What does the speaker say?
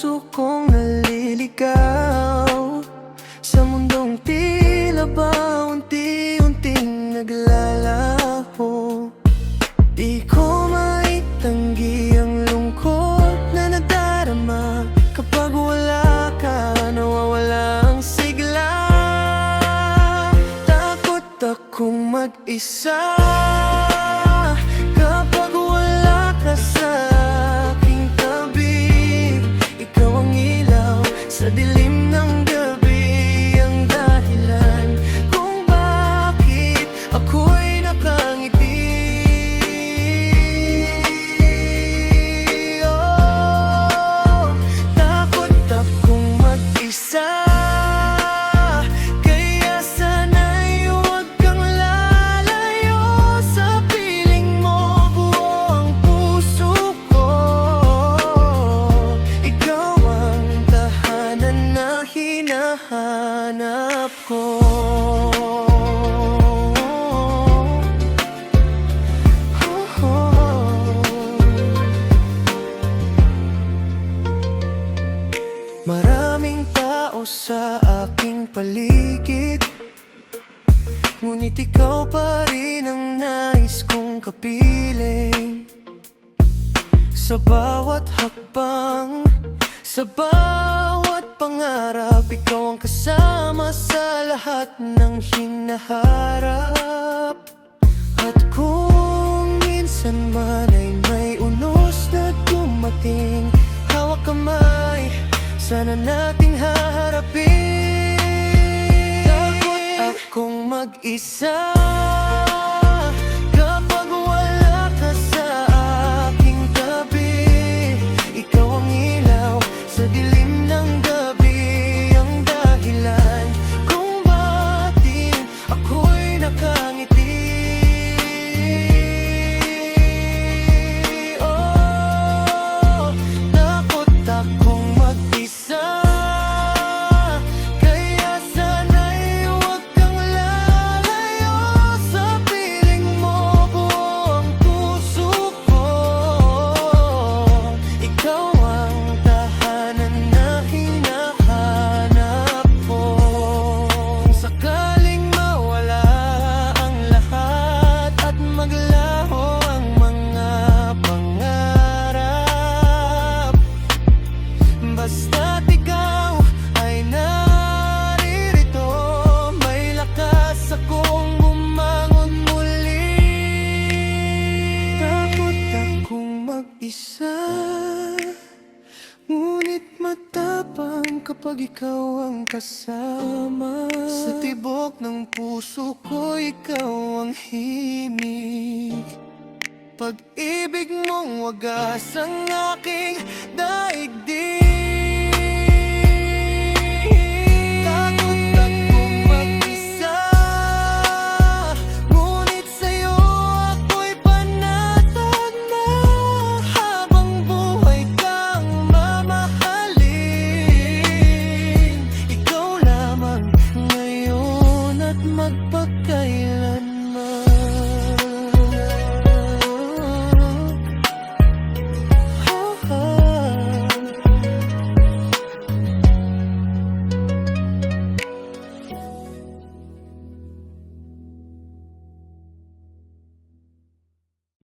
puso kong naliligaw sa mundong tila ba unti-unting naglalaho. Di ko maitanggi ang lungkot na nadarama kapag wala ka, nawawala ang sigla. Takot akong mag-isa kapag wala ka sa aking tabi. Ikaw ang ilaw sa dilim ng gabi, ang dahilan kung bakit ako'y nakangiti. Oh, takot akong mag-isa, kaya sana'y huwag kang lalayo sa piling mo. Buo ang puso ko, ikaw ang tahanan na hinahanap ko. Maraming tao sa aking paligid, ngunit ikaw pa rin ang nais kong kapiling. Sa bawat hakbang, sa bawat pangarap, ikaw ang kasama sa lahat ng hinaharap. At kung minsan man ay may unos na dumating, hawak kamay, sana nating haharapin. Takot akong mag-isa kapag wala ka sa aking tabi. Ikaw ang ilaw sa dilim ng gabi, ang dahilan kung bakit ako'y nakangiti. Oh, takot akong mag-isa, kaya sana'y huwag kang lalayo sa piling mo. Buo ang puso ko, ikaw ang tahanan na hinahanap ko. Kung sakaling mawala ang lahat at maglaho ang mga pangarap, basta't ikaw ay naririto, may lakas akong bumangon muli. Takot akong mag-isa, ngunit matapang kapag ikaw ang kasama. Sa tibok ng puso ko, ikaw ang himig. Pag-ibig mong wagas ang aking daigdig. Takot akong mag-isa, ngunit sa'yo ako'y panatag na. Habang buhay kang mamahalin, ikaw lamang ngayon at magpakailanman.